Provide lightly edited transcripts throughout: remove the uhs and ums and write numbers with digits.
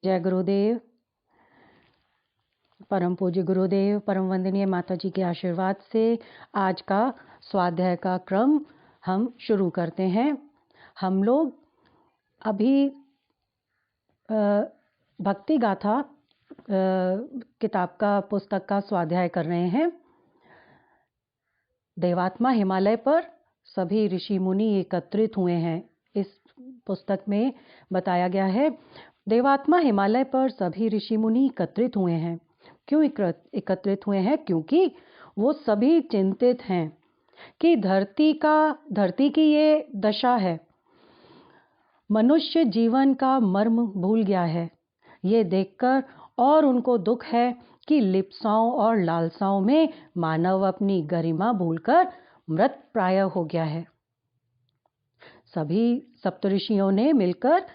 जय गुरुदेव। परम पूज्य गुरुदेव, परम वंदनीय माता जी के आशीर्वाद से आज का स्वाध्याय का क्रम हम शुरू करते हैं। हम लोग अभी भक्ति गाथा किताब का पुस्तक का स्वाध्याय कर रहे हैं। देवात्मा हिमालय पर सभी ऋषि मुनि एकत्रित हुए हैं। इस पुस्तक में बताया गया है, देवात्मा हिमालय पर सभी ऋषि मुनि एकत्रित हुए हैं। क्यों एकत्रित हुए हैं? क्योंकि वो सभी चिंतित हैं कि धरती की ये दशा है। मनुष्य जीवन का मर्म भूल गया है ये देखकर, और उनको दुख है कि लिप्साओं और लालसाओं में मानव अपनी गरिमा भूलकर मृत प्राय हो गया है। सभी सप्तऋषियों ने मिलकर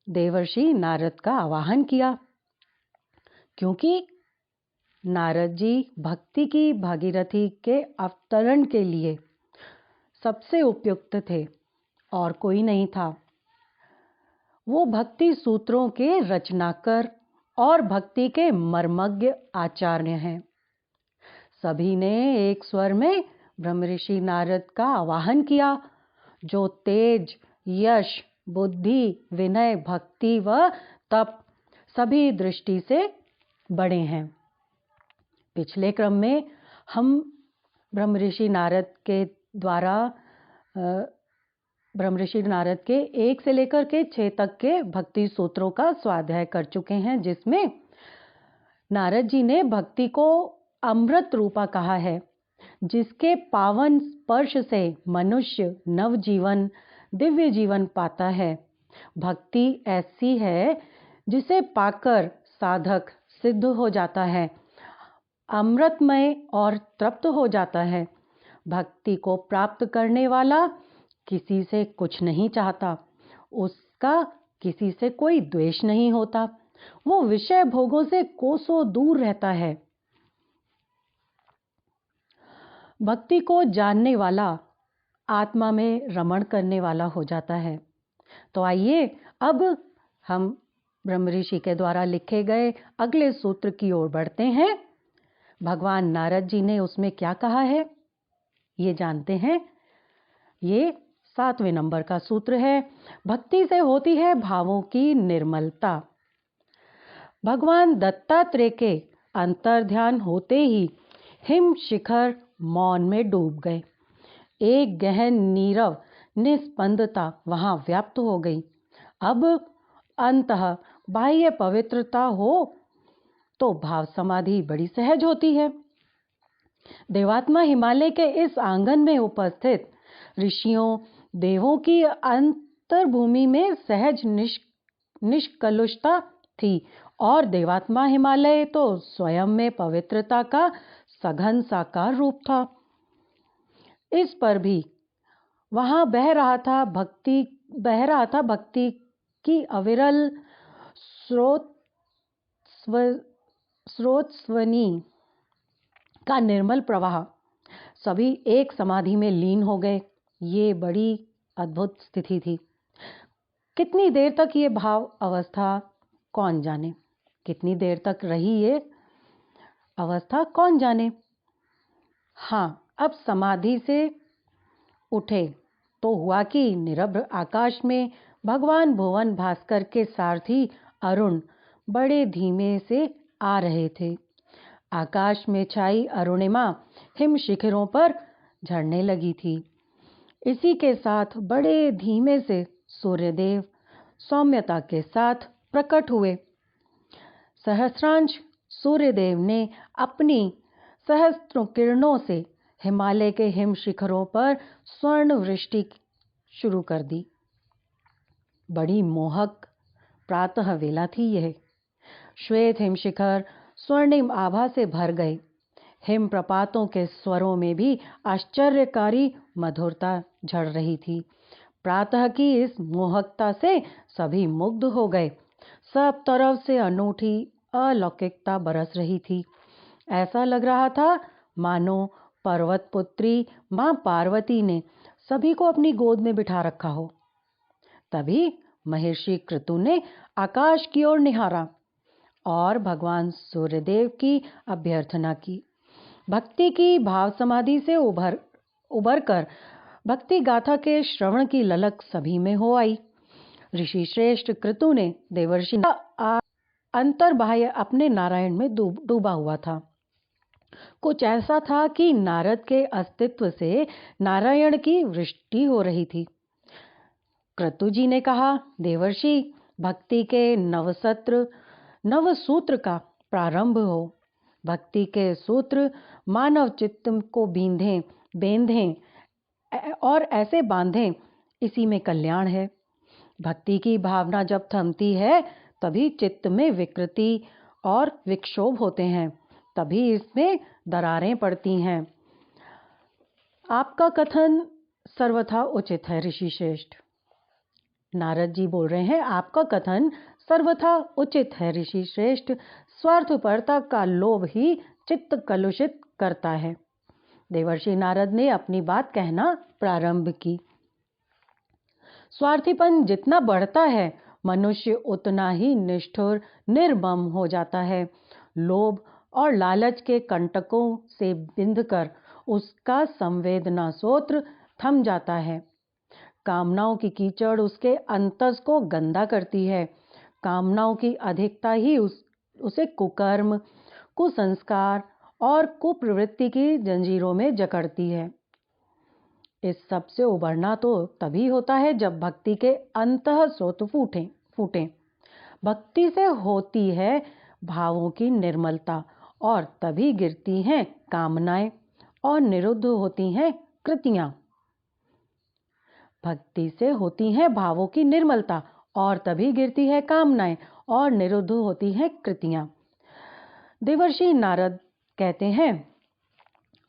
देवर्षि नारद का आवाहन किया, क्योंकि नारद जी भक्ति की भागीरथी के अवतरण के लिए सबसे उपयुक्त थे और कोई नहीं था। वो भक्ति सूत्रों के रचनाकर और भक्ति के मर्मज्ञ आचार्य हैं। सभी ने एक स्वर में ब्रह्मऋषि नारद का आवाहन किया, जो तेज, यश, बुद्धि, विनय, भक्ति व तप सभी दृष्टि से बड़े हैं। पिछले क्रम में हम ब्रह्मऋषि नारद के द्वारा ब्रह्मऋषि नारद के 1 से लेकर के 6 तक के भक्ति सूत्रों का स्वाध्याय कर चुके हैं, जिसमें नारद जी ने भक्ति को अमृत रूपा कहा है, जिसके पावन स्पर्श से मनुष्य नवजीवन, दिव्य जीवन पाता है। भक्ति ऐसी है जिसे पाकर साधक सिद्ध हो जाता है, अमृतमय और तृप्त हो जाता है। भक्ति को प्राप्त करने वाला किसी से कुछ नहीं चाहता, उसका किसी से कोई द्वेष नहीं होता, वो विषय भोगों से कोसों दूर रहता है। भक्ति को जानने वाला आत्मा में रमण करने वाला हो जाता है। तो आइए अब हम ब्रह्मऋषि के द्वारा लिखे गए अगले सूत्र की ओर बढ़ते हैं। भगवान नारद जी ने उसमें क्या कहा है ये जानते हैं। ये 7वें नंबर का सूत्र है। भक्ति से होती है भावों की निर्मलता। भगवान दत्तात्रेय के अंतर्ध्यान होते ही हिम शिखर मौन में डूब गए। एक गहन नीरव निस्पंदता वहां व्याप्त हो गई। अब अंतः बाह्य पवित्रता हो तो भाव समाधि बड़ी सहज होती है। देवात्मा हिमालय के इस आंगन में उपस्थित ऋषियों देवों की अंतर्भूमि में सहज निष्कलुषता थी, और देवात्मा हिमालय तो स्वयं में पवित्रता का सघन साकार रूप था। इस पर भी वहां बह रहा था भक्ति की अविरल स्रोतस्वनी का निर्मल प्रवाह। सभी एक समाधि में लीन हो गए। ये बड़ी अद्भुत स्थिति थी। कितनी देर तक ये भाव अवस्था कौन जाने, कितनी देर तक रही ये अवस्था कौन जाने। हाँ, अब समाधि से उठे तो हुआ कि निरभ्र आकाश में भगवान भुवन भास्कर के सारथी अरुण बड़े धीमे से आ रहे थे। आकाश में छाई अरुणिमा हिम शिखरों पर झड़ने लगी थी। इसी के साथ बड़े धीमे से सूर्यदेव सौम्यता के साथ प्रकट हुए। सहस्रांश सूर्यदेव ने अपनी सहस्त्र किरणों से हिमालय के हिम शिखरों पर स्वर्ण वृष्टि शुरू कर दी। बड़ी मोहक प्रातः वेला थी यह। श्वेत हिम शिखर स्वर्णिम आभा से भर गए। हिम प्रपातों के स्वरों में भी आश्चर्यकारी मधुरता झड़ रही थी। प्रातः की इस मोहकता से सभी मुग्ध हो गए। सब तरफ से अनूठी अलौकिकता बरस रही थी। ऐसा लग रहा था मानो पर्वत पुत्री मां पार्वती ने सभी को अपनी गोद में बिठा रखा हो। तभी महर्षि क्रतु ने आकाश की ओर निहारा और भगवान सूर्यदेव की अभ्यर्थना की। भक्ति की भाव समाधि से उबर कर भक्ति गाथा के श्रवण की ललक सभी में हो आई। ऋषि श्रेष्ठ क्रतु ने देवर्षि अंतर्बाह्य अपने नारायण में डूबा हुआ था। कुछ ऐसा था कि नारद के अस्तित्व से नारायण की वृष्टि हो रही थी। क्रतु जी ने कहा, देवर्षि, भक्ति के नवसूत्र का प्रारंभ हो। भक्ति के सूत्र मानव चित्त को बेंधें और ऐसे बांधें, इसी में कल्याण है। भक्ति की भावना जब थमती है तभी चित्त में विकृति और विक्षोभ होते हैं, तभी इसमें दरारें पड़ती हैं। आपका कथन सर्वथा उचित है ऋषि श्रेष्ठ। नारद जी बोल रहे हैं, आपका कथन सर्वथा उचित है ऋषि श्रेष्ठ। स्वार्थपरता का लोभ ही चित्त कलुषित करता है। देवर्षि नारद ने अपनी बात कहना प्रारंभ की। स्वार्थीपन जितना बढ़ता है, मनुष्य उतना ही निष्ठुर निर्मम हो जाता है। लोभ और लालच के कंटकों से बिंधकर उसका संवेदना सोत्र थम जाता है। कामनाओं की कीचड़ उसके अंतस को गंदा करती है। कामनाओं की अधिकता ही उसे कुकर्म, कुसंस्कार और कुप्रवृत्ति की जंजीरों में जकड़ती है। इस सब से उबरना तो तभी होता है जब भक्ति के अंतः स्रोत फूटें। भक्ति से होती है भावों की निर्मलता और तभी गिरती हैं कामनाएं और निरुद्ध होती हैं कृतियां। भक्ति से होती हैं भावों की निर्मलता और तभी गिरती है कामनाएं और निरुद्ध होती हैं कृतियां। देवर्षि नारद कहते हैं,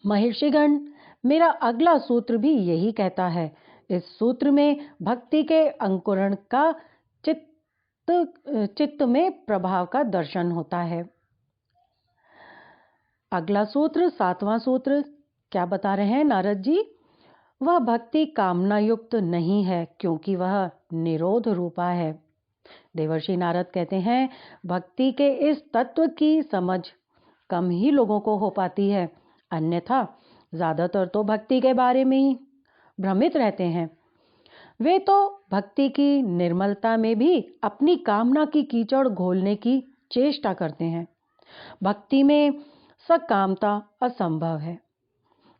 महर्षिगण, मेरा अगला सूत्र भी यही कहता है। इस सूत्र में भक्ति के अंकुरण का चित्त में प्रभाव का दर्शन होता है। अगला सूत्र, 7वां सूत्र क्या बता रहे हैं नारद जी? वह भक्ति कामना युक्त नहीं है, क्योंकि वह निरोध रूपा है। देवर्षि नारद कहते हैं, भक्ति के इस तत्व की समझ कम ही लोगों को हो पाती है, अन्यथा ज्यादातर तो भक्ति के बारे में ही भ्रमित रहते हैं। वे तो भक्ति की निर्मलता में भी अपनी कामना की कीचड़ घोलने की चेष्टा करते हैं। भक्ति में सकामता असंभव है,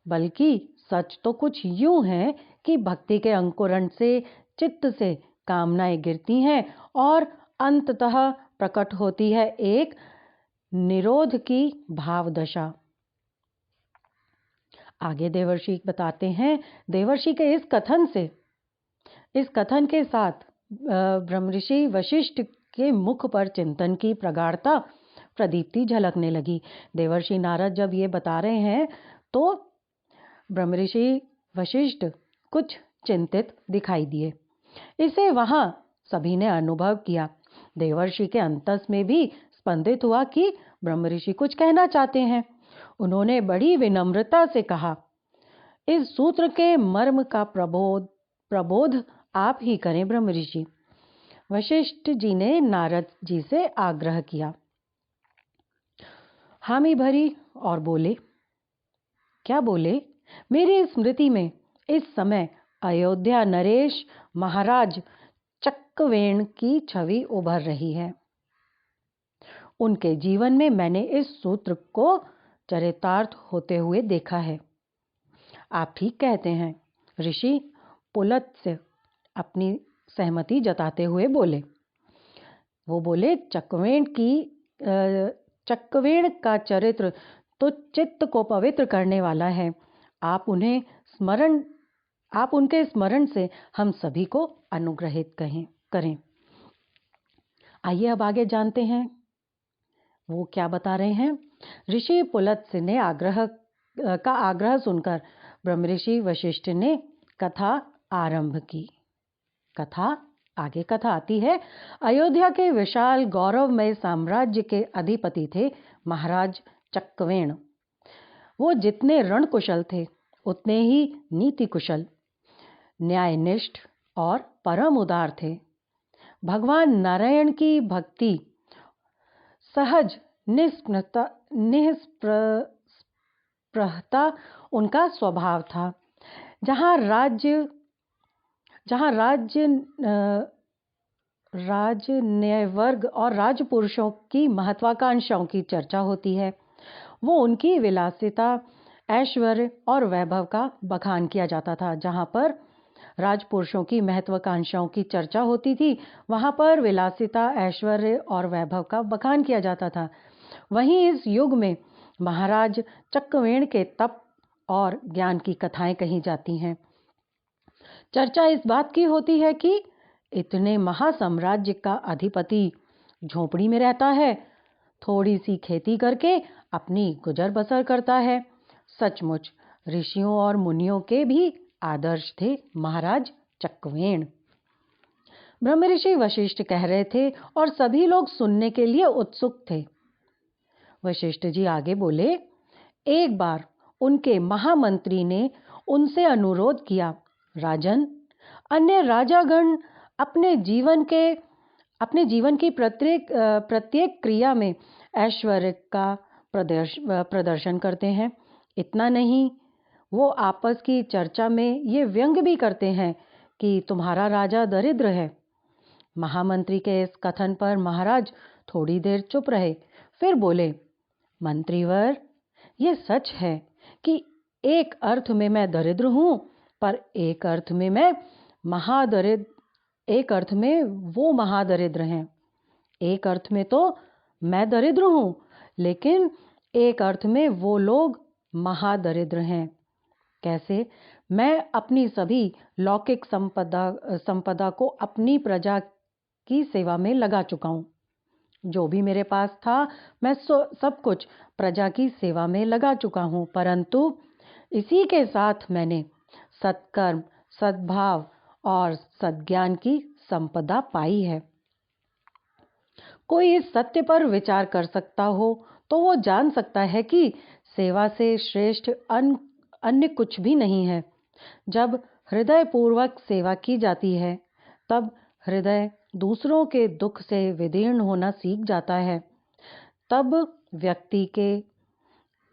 बल्कि सच तो कुछ यूं है कि भक्ति के अंकुरण से चित्त से कामनाएं गिरती हैं और अंततः प्रकट होती है एक निरोध की भाव दशा। आगे देवर्षि बताते हैं, देवर्षि के इस कथन के साथ ब्रह्मऋषि वशिष्ठ के मुख पर चिंतन की प्रगाढ़ता प्रदीप्ति झलकने लगी। देवर्षि नारद जब ये बता रहे हैं तो ब्रह्मऋषि वशिष्ठ कुछ चिंतित दिखाई दिए। इसे वहां सभी ने अनुभव किया। देवर्षि के अंतस में भी स्पंदित हुआ कि ब्रह्मऋषि कुछ कहना चाहते हैं। उन्होंने बड़ी विनम्रता से कहा, इस सूत्र के मर्म का प्रबोध आप ही करें ब्रह्मऋषि। वशिष्ठ जी ने नारद जी से आग्रह किया। हामी भरी और बोले, क्या बोले? मेरी स्मृति में इस समय अयोध्या नरेश महाराज चक्रवेण की छवि उभर रही है। उनके जीवन में मैंने इस सूत्र को चरितार्थ होते हुए देखा है। आप ठीक कहते हैं। ऋषि पुलत से अपनी सहमति जताते हुए बोले। वो बोले, चक्रवेण का चरित्र तो चित्त को पवित्र करने वाला है। आप उनके स्मरण से हम सभी को अनुग्रहित करें। आइए अब आगे जानते हैं वो क्या बता रहे हैं। ऋषि पुलत्स्य ने आग्रह सुनकर ब्रह्मऋषि वशिष्ठ ने कथा आरंभ की। आगे कथा आती है। अयोध्या के विशाल गौरवमय साम्राज्य के अधिपति थे महाराज चक्रवेण। वो जितने रण कुशल थे उतने ही नीति कुशल, न्यायनिष्ठ और परम उदार थे। भगवान नारायण की भक्ति सहज निष्प्रहता उनका स्वभाव था। जहाँ राजन्यवर्ग और राजपुरुषों की महत्वाकांक्षाओं की चर्चा होती है, वो उनकी विलासिता, ऐश्वर्य और वैभव का बखान किया जाता था। जहाँ पर राजपुरुषों की महत्वाकांक्षाओं की चर्चा होती थी, वहाँ पर विलासिता, ऐश्वर्य और वैभव का बखान किया जाता था। वहीं इस युग में महाराज चक्रवेण के तप और ज्ञान की कथाएं कही जाती हैं। चर्चा इस बात की होती है कि इतने महासाम्राज्य का अधिपति झोपड़ी में रहता है, थोड़ी सी खेती करके अपनी गुजर बसर करता है। सचमुच ऋषियों और मुनियों के भी आदर्श थे महाराज चक्रवेण। ब्रह्म ऋषि वशिष्ठ कह रहे थे और सभी लोग सुनने के लिए उत्सुक थे। वशिष्ठ जी आगे बोले, एक बार उनके महामंत्री ने उनसे अनुरोध किया, राजन, अन्य राजागण अपने जीवन की प्रत्येक क्रिया में ऐश्वर्य का प्रदर्शन करते हैं। इतना नहीं, वो आपस की चर्चा में ये व्यंग भी करते हैं कि तुम्हारा राजा दरिद्र है। महामंत्री के इस कथन पर महाराज थोड़ी देर चुप रहे, फिर बोले, मंत्रीवर, ये सच है कि एक अर्थ में मैं दरिद्र हूँ, पर एक अर्थ में वो महादरिद्र हैं। एक अर्थ में तो मैं दरिद्र हूँ, लेकिन एक अर्थ में वो लोग महादरिद्र हैं। कैसे? मैं अपनी सभी लौकिक संपदा को अपनी प्रजा की सेवा में लगा चुका हूँ। जो भी मेरे पास था, मैं सब कुछ प्रजा की सेवा में लगा चुका हूँ, परंतु इसी के साथ मैंने सत्कर्म, सद्भाव और सद्ज्ञान की संपदा पाई है। कोई इस सत्य पर विचार कर सकता हो तो वो जान सकता है कि सेवा से श्रेष्ठ अन्य कुछ भी नहीं है। जब हृदय पूर्वक सेवा की जाती है, तब हृदय दूसरों के दुख से विदीर्ण होना सीख जाता है। तब व्यक्ति के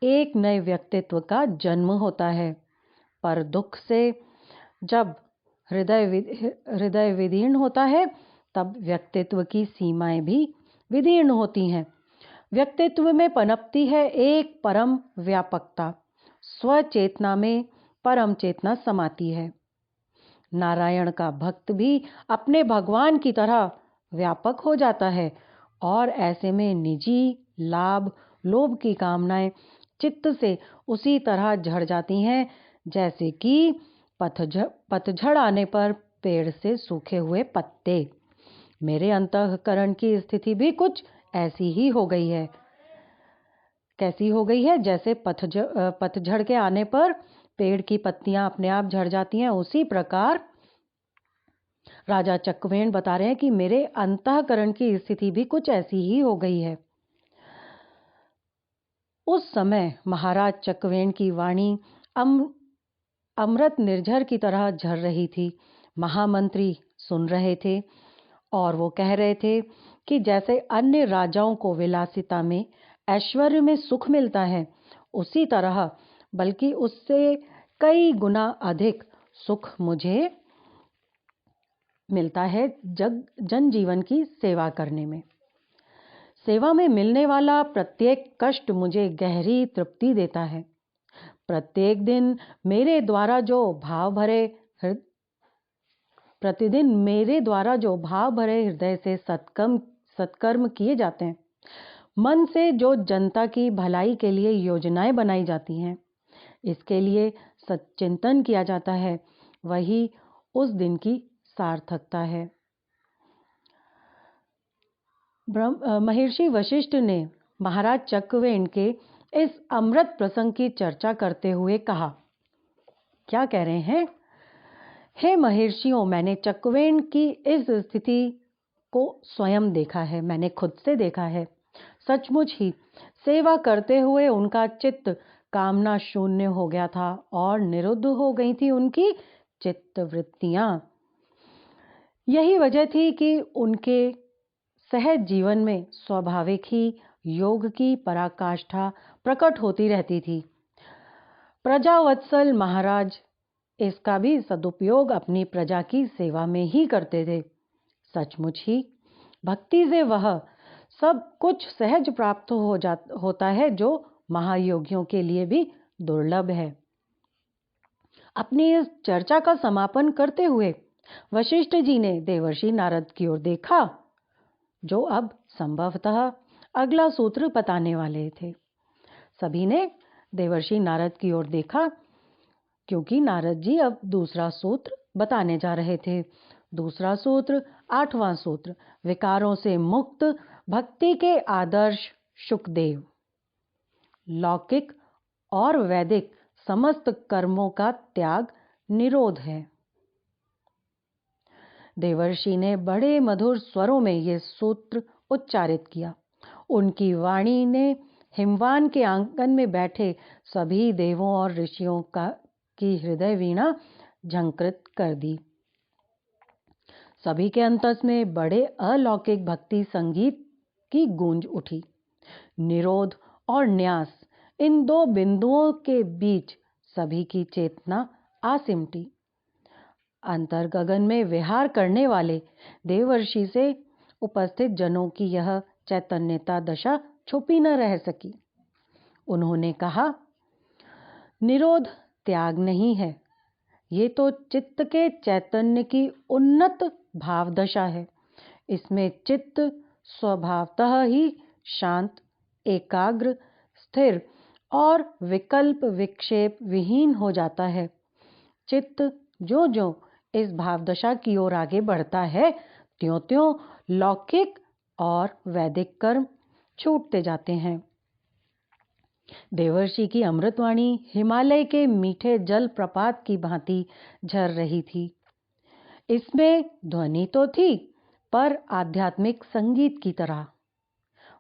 एक नए व्यक्तित्व का जन्म होता है। पर दुख से जब हृदय विदीर्ण होता है, तब व्यक्तित्व की सीमाएं भी विदीर्ण होती हैं। व्यक्तित्व में पनपती है एक परम व्यापकता, स्वचेतना में परम चेतना समाती है। नारायण का भक्त भी अपने भगवान की तरह व्यापक हो जाता है और ऐसे में निजी लाभ, लोभ की कामनाएं चित्त से उसी तरह झड़ जाती हैं जैसे कि पतझड़ आने पर पेड़ से सूखे हुए पत्ते। मेरे अंतःकरण की स्थिति भी कुछ ऐसी ही हो गई है। कैसी हो गई है? जैसे पतझड़ के आने पर पेड़ की पत्तियां अपने आप झड़ जाती हैं, उसी प्रकार राजा चक्रवेण बता रहे हैं कि मेरे अंतःकरण की स्थिति भी कुछ ऐसी ही हो गई है। उस समय महाराज चक्रवेण की वाणी अमृत निर्झर की तरह झर रही थी। महामंत्री सुन रहे थे और वो कह रहे थे कि जैसे अन्य राजाओं को विलासिता में, ऐश्वर्य में सुख मिलता है, उसी तरह बल्कि उससे कई गुना अधिक सुख मुझे मिलता है जनजीवन की सेवा करने में। सेवा में मिलने वाला प्रत्येक कष्ट मुझे गहरी तृप्ति देता है। प्रत्येक दिन मेरे द्वारा जो भाव भरे हृदय से सत्कर्म किए जाते हैं, मन से जो जनता की भलाई के लिए योजनाएं बनाई जाती हैं, इसके लिए सच्चिंतन किया जाता है, वही उस दिन की सार्थकता है। महर्षि वशिष्ठ ने महाराज चक्रवेण के इस अमृत प्रसंग की चर्चा करते हुए कहा, क्या कह रहे हैं? हे महर्षियों, मैंने चक्रवेण की इस स्थिति को स्वयं देखा है, मैंने खुद से देखा है। सचमुच ही सेवा करते हुए उनका चित्त कामना शून्य हो गया था और निरुद्ध हो गई थी उनकी चित्त वृत्तियां। यही वजह थी कि उनके सहज जीवन में स्वाभाविक ही योग की पराकाष्ठा प्रकट होती रहती थी। प्रजावत्सल महाराज इसका भी सदुपयोग अपनी प्रजा की सेवा में ही करते थे। सचमुच ही भक्ति से वह सब कुछ सहज प्राप्त होता है जो महायोगियों के लिए भी दुर्लभ है। अपनी इस चर्चा का समापन करते हुए वशिष्ठ जी ने देवर्षि नारद की ओर देखा, जो अब संभवतः अगला सूत्र बताने वाले थे। सभी ने देवर्षि नारद की ओर देखा, क्योंकि नारद जी अब दूसरा सूत्र बताने जा रहे थे। दूसरा सूत्र 8वां सूत्र, विकारों से मुक्त भक्ति के आदर्श शुकदेव। लौकिक और वैदिक समस्त कर्मों का त्याग निरोध है। देवर्षि ने बड़े मधुर स्वरों में यह सूत्र उच्चारित किया। उनकी वाणी ने हिमवान के आंगन में बैठे सभी देवों और ऋषियों की हृदय वीणा झंकृत कर दी। सभी के अंतस में बड़े अलौकिक भक्ति संगीत की गूंज उठी। निरोध और न्यास, इन दो बिंदुओं के बीच सभी की चेतना आ सिमटी। अंतर गगन में विहार करने वाले देवर्षि से उपस्थित जनों की यह चैतन्यता दशा छुपी न रह सकी। उन्होंने कहा, निरोध त्याग नहीं है, ये तो चित्त के चैतन्य की उन्नत भाव दशा है। इसमें चित्त स्वभावतः ही शांत, एकाग्र, स्थिर और विकल्प विक्षेप विहीन हो जाता है। चित्त जो जो इस भावदशा की ओर आगे बढ़ता है, त्यों-त्यों लौकिक और वैदिक कर्म छूटते जाते हैं। देवर्षि की अमृतवाणी हिमालय के मीठे जल प्रपात की भांति झर रही थी। इसमें ध्वनि तो थी, पर आध्यात्मिक संगीत की तरह।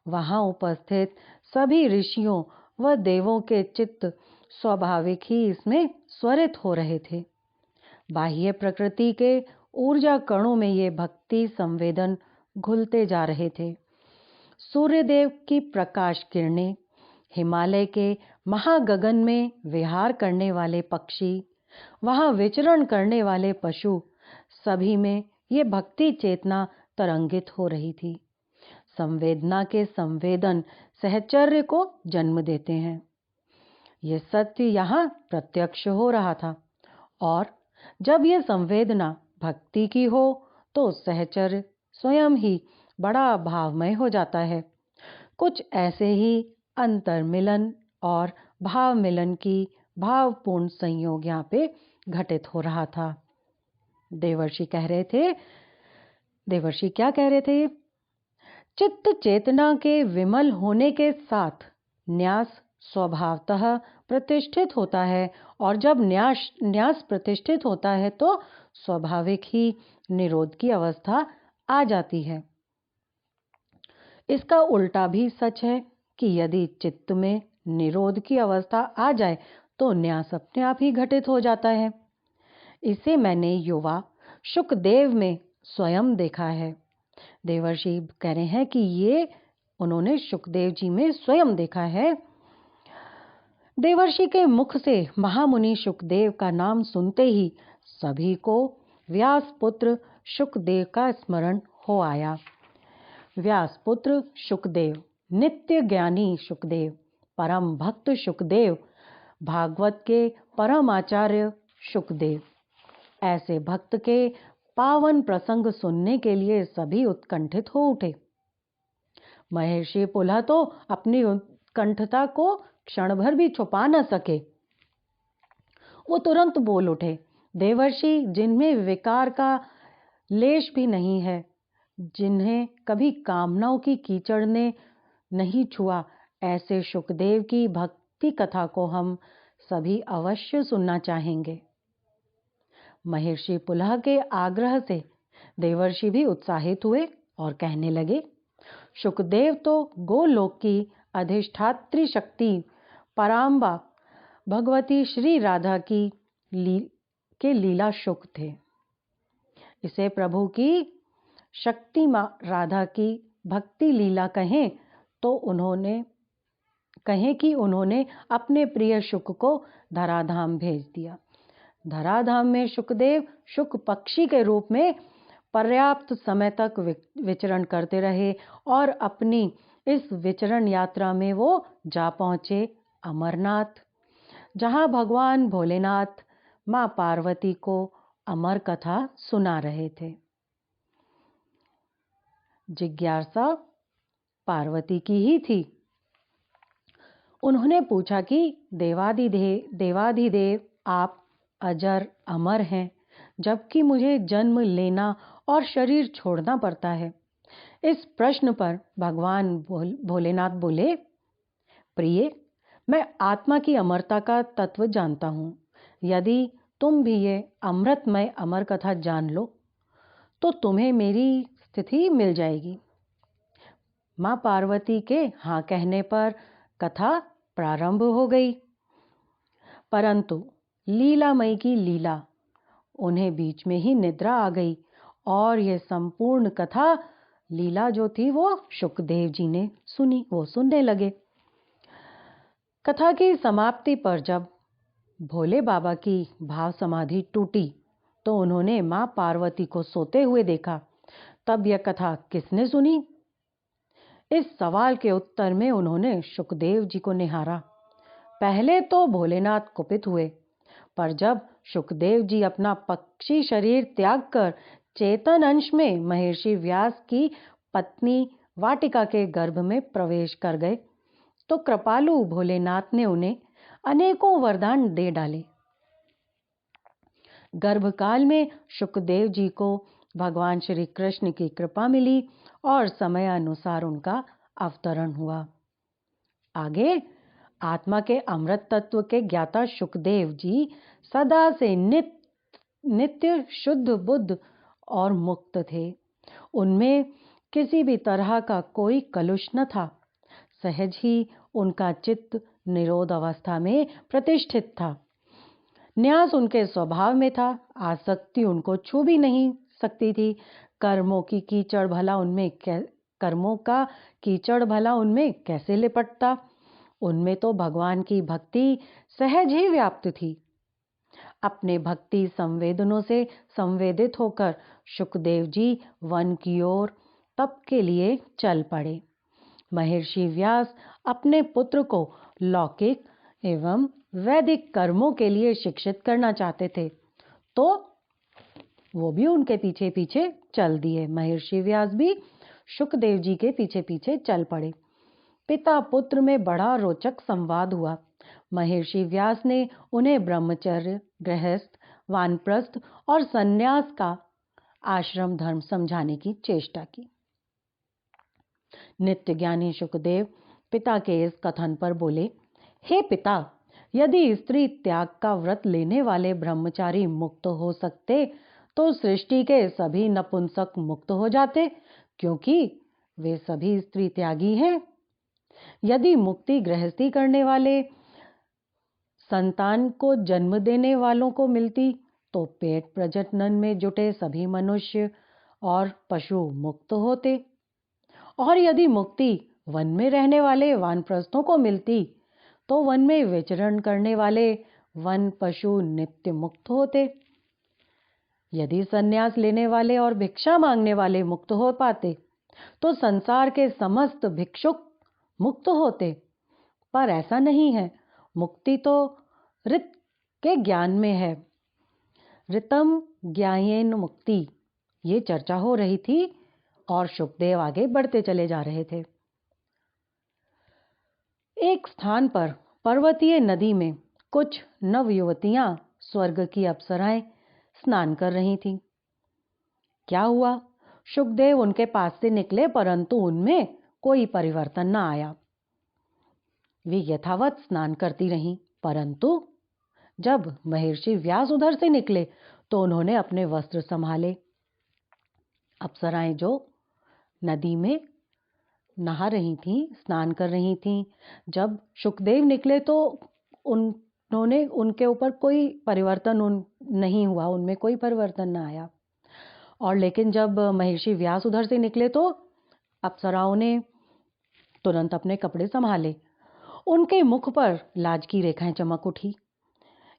वहां उपस्थित सभी ऋषियों व देवों के चित्त स्वाभाविक ही इसमें स्वरित हो रहे थे। बाह्य प्रकृति के ऊर्जा कणों में ये भक्ति संवेदन घुलते जा रहे थे। सूर्यदेव की प्रकाश किरणें, हिमालय के महागगन में विहार करने वाले पक्षी, वहां विचरण करने वाले पशु, सभी में ये भक्ति चेतना तरंगित हो रही थी। संवेदना के संवेदन सहचर्य को जन्म देते हैं। ये सत्य यहाँ प्रत्यक्ष हो रहा था। और जब ये संवेदना भक्ति की हो तो सहचर्य स्वयं ही बड़ा भावमय हो जाता है। कुछ ऐसे ही अंतर्मिलन और भाव मिलन की भावपूर्ण संयोग यहाँ पे घटित हो रहा था। देवर्षि कह रहे थे, देवर्षि क्या कह रहे थे? चित्त चेतना के विमल होने के साथ न्यास स्वभावतः प्रतिष्ठित होता है, और जब न्यास प्रतिष्ठित होता है तो स्वाभाविक ही निरोध की अवस्था आ जाती है। इसका उल्टा भी सच है कि यदि चित्त में निरोध की अवस्था आ जाए तो न्यास अपने आप ही घटित हो जाता है। इसे मैंने युवा शुकदेव में स्वयं देखा है। देवर्षि कह रहे हैं कि ये उन्होंने शुकदेव जी में स्वयं देखा है। देवर्षि के मुख से महामुनि शुकदेव का नाम सुनते ही सभी को व्यासपुत्र शुकदेव का स्मरण हो आया। व्यासपुत्र शुकदेव, नित्य ज्ञानी शुकदेव, परम भक्त शुकदेव, भागवत के परम आचार्य शुकदेव। ऐसे भक्त के पावन प्रसंग सुनने के लिए सभी उत्कंठित हो उठे। महर्षि पुलह तो अपनी उत्कंठता को क्षण भर भी छुपा न सके। वो तुरंत बोल उठे, देवर्षि जिनमें विकार का लेश भी नहीं है, जिन्हें कभी कामनाओं की कीचड़ ने नहीं छुआ, ऐसे शुकदेव की भक्ति कथा को हम सभी अवश्य सुनना चाहेंगे। महर्षि पुलह के आग्रह से देवर्षि भी उत्साहित हुए और कहने लगे, शुकदेव तो गोलोक की अधिष्ठात्री शक्ति पराम्बा भगवती श्री राधा के लीला शुक थे। इसे प्रभु की शक्ति माँ राधा की भक्ति लीला कहें कि उन्होंने अपने प्रिय शुक को धराधाम भेज दिया। धराधाम में शुकदेव शुक पक्षी के रूप में पर्याप्त समय तक विचरण करते रहे और अपनी इस विचरण यात्रा में वो जा पहुंचे अमरनाथ, जहां भगवान भोलेनाथ मां पार्वती को अमर कथा सुना रहे थे। जिज्ञासा पार्वती की ही थी। उन्होंने पूछा कि देवाधिदेव आप अजर अमर हैं, जबकि मुझे जन्म लेना और शरीर छोड़ना पड़ता है। इस प्रश्न पर भगवान भोलेनाथ बोले, प्रिय, मैं आत्मा की अमरता का तत्व जानता हूँ। यदि तुम भी ये अमृतमय अमर कथा जान लो तो तुम्हें मेरी स्थिति मिल जाएगी। माँ पार्वती के हाँ कहने पर कथा प्रारंभ हो गई, परंतु लीलामयी की लीला, उन्हें बीच में ही निद्रा आ गई और यह संपूर्ण कथा लीला जो थी वो शुकदेव जी ने सुनी, वो सुनने लगे। कथा की समाप्ति पर जब भोले बाबा की भाव समाधि टूटी तो उन्होंने मां पार्वती को सोते हुए देखा। तब यह कथा किसने सुनी? इस सवाल के उत्तर में उन्होंने शुकदेव जी को निहारा। पहले तो भोलेनाथ कुपित हुए, पर जब शुकदेव जी अपना पक्षी शरीर त्याग कर चेतन अंश में महर्षि व्यास की पत्नी वाटिका के गर्भ में प्रवेश कर गए तो कृपालु भोलेनाथ ने उन्हें अनेकों वरदान दे डाले। गर्भकाल में शुकदेव जी को भगवान श्री कृष्ण की कृपा मिली और समयानुसार उनका अवतरण हुआ। आगे आत्मा के अमृत तत्व के ज्ञाता शुकदेव जी सदा से नित्य शुद्ध बुद्ध और मुक्त थे। उनमें किसी भी तरह का कोई कलुष न था। सहज ही उनका चित्त निरोध अवस्था में प्रतिष्ठित था। न्यास उनके स्वभाव में था। आसक्ति उनको छू भी नहीं सकती थी। कर्मों का कीचड़ भला उनमें कैसे लिपटता। उनमें तो भगवान की भक्ति सहज ही व्याप्त थी। अपने भक्ति संवेदनों से संवेदित होकर शुकदेव जी वन की ओर तप के लिए चल पड़े। महर्षि व्यास अपने पुत्र को लौकिक एवं वैदिक कर्मों के लिए शिक्षित करना चाहते थे, तो वो भी उनके पीछे पीछे चल दिए। महर्षि व्यास भी शुकदेव जी के पीछे पीछे चल पड़े। पिता पुत्र में बड़ा रोचक संवाद हुआ। महर्षि व्यास ने उन्हें ब्रह्मचर्य, गृहस्थ, वानप्रस्थ और सन्यास का आश्रम धर्म समझाने की चेष्टा की। नित्य ज्ञानी शुकदेव पिता के इस कथन पर बोले, हे पिता, यदि स्त्री त्याग का व्रत लेने वाले ब्रह्मचारी मुक्त हो सकते तो सृष्टि के सभी नपुंसक मुक्त हो जाते, क्योंकि वे सभी स्त्री त्यागी हैं। यदि मुक्ति गृहस्थी करने वाले संतान को जन्म देने वालों को मिलती तो पेट प्रजनन में जुटे सभी मनुष्य और पशु मुक्त होते, और यदि मुक्ति वन में रहने वाले वानप्रस्थों को मिलती तो वन में विचरण करने वाले वन पशु नित्य मुक्त होते। यदि संन्यास लेने वाले और भिक्षा मांगने वाले मुक्त हो पाते तो संसार के समस्त भिक्षुक मुक्त होते, पर ऐसा नहीं है। मुक्ति तो ऋत के ज्ञान में है। ऋतम ज्ञायेन मुक्ति, ये चर्चा हो रही थी और शुकदेव आगे बढ़ते चले जा रहे थे। एक स्थान पर पर्वतीय नदी में कुछ नवयुवतियां स्वर्ग की अप्सराएं स्नान कर रही थीं। क्या हुआ? शुकदेव उनके पास से निकले, परंतु उनमें कोई परिवर्तन न आया। वे यथावत स्नान करती रहीं, परंतु जब महर्षि व्यास उधर से निकले तो उन्होंने अपने वस्त्र संभाले। अप्सराएं जो नदी में नहा रही थीं, स्नान कर रही थीं, जब शुकदेव निकले तो उनके ऊपर कोई परिवर्तन नहीं हुआ, उनमें कोई परिवर्तन न आया। और लेकिन जब महर्षि व्यास उधर से निकले तो अप्सराओं ने तुरंत अपने कपड़े संभाले। उनके मुख पर लाज की रेखाएं चमक उठी।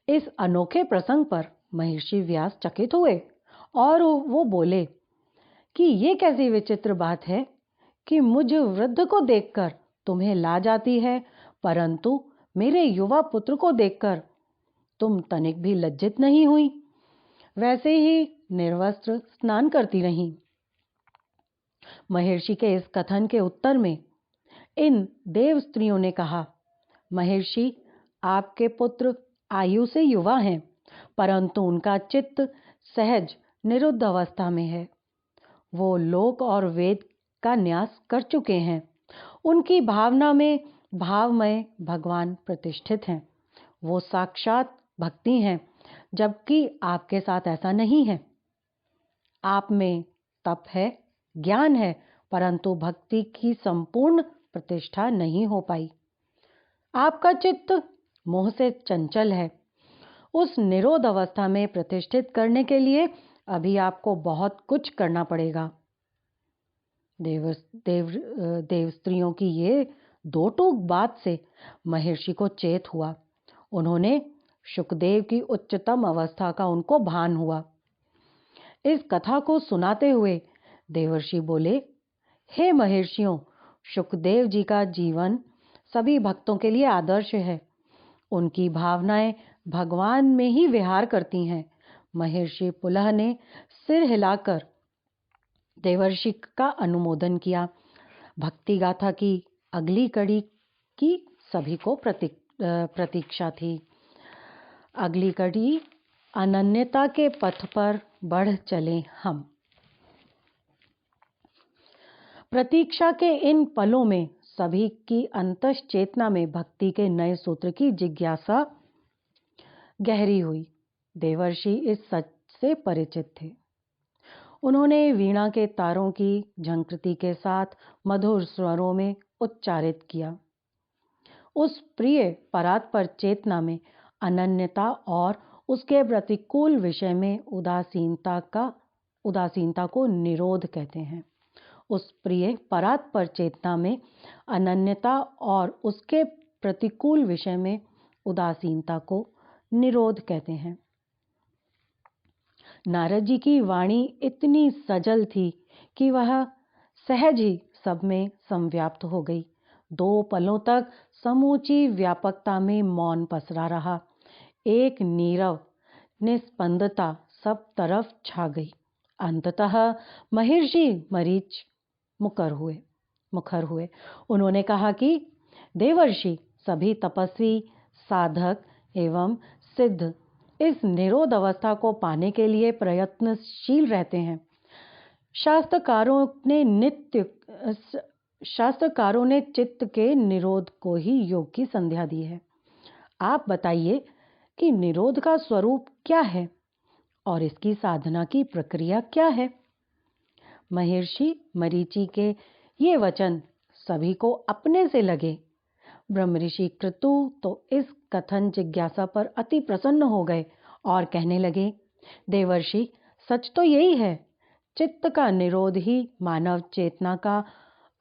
इस अनोखे प्रसंग पर महर्षि व्यास चकित हुए और वो बोले कि ये कैसी विचित्र बात है कि मुझ वृद्ध को देखकर तुम्हें लाज आती है, परंतु मेरे युवा पुत्र को देखकर तुम तनिक भी लज्जित नहीं हुई, वैसे ही निर्वस्त्र स्नान करती रहीं। महर्षि के इस कथन के उत्तर में इन देव स्त्रियों ने कहा, महर्षि, आपके पुत्र आयु से युवा हैं, परंतु उनका चित्त सहज निरुद्ध अवस्था में है। वो लोक और वेद का न्यास कर चुके हैं। उनकी भावना में भावमय भगवान प्रतिष्ठित हैं। वो साक्षात भक्ति हैं, जबकि आपके साथ ऐसा नहीं है। आप में तप है, ज्ञान है, परंतु भक्ति की संपूर्ण प्रतिष्ठा नहीं हो पाई। आपका चित्त मोह से चंचल है। उस निरोध अवस्था में प्रतिष्ठित करने के लिए अभी आपको बहुत कुछ करना पड़ेगा। देव स्त्रियों की ये दो टूक बात से महर्षि को चेत हुआ। उन्होंने शुकदेव की उच्चतम अवस्था का उनको भान हुआ। इस कथा को सुनाते हुए देवर्षि बोले, हे महर्षियों, शुकदेव जी का जीवन सभी भक्तों के लिए आदर्श है। उनकी भावनाएं भगवान में ही विहार करती हैं। महर्षि पुलह ने सिर हिलाकर देवर्षि का अनुमोदन किया। भक्ति गाथा की अगली कड़ी की सभी को प्रतीक्षा थी। अगली कड़ी, अनन्यता के पथ पर बढ़ चले हम। प्रतीक्षा के इन पलों में सभी की अंतश्चेतना में भक्ति के नए सूत्र की जिज्ञासा गहरी हुई। देवर्षि इस सच से परिचित थे। उन्होंने वीणा के तारों की झंकृति के साथ मधुर स्वरों में उच्चारित किया। उस प्रिय परात्पर चेतना में अनन्यता और उसके प्रतिकूल विषय में उदासीनता को निरोध कहते हैं। उस प्रिय परात्पर चेतना में अनन्यता और उसके प्रतिकूल विषय में उदासीनता को निरोध कहते हैं। नारद जी की वाणी इतनी सजल थी कि वह सहज ही सब में संव्याप्त हो गई। 2 पलों तक समूची व्यापकता में मौन पसरा रहा। एक नीरव निस्पंदता सब तरफ छा गई। अंततः महर्षि मरीच मुखर हुए। उन्होंने कहा कि देवर्षि, सभी तपस्वी, साधक एवं सिद्ध इस निरोध अवस्था को पाने के लिए प्रयत्नशील रहते हैं। शास्त्रकारों ने चित्त के निरोध को ही योग की संध्या दी है। आप बताइए कि निरोध का स्वरूप क्या है और इसकी साधना की प्रक्रिया क्या है? महर्षि मरीचि के ये वचन सभी को अपने से लगे। ब्रह्मऋषि कृतु तो इस कथन जिज्ञासा पर अति प्रसन्न हो गए और कहने लगे, देवर्षि, सच तो यही है। चित्त का निरोध ही मानव चेतना का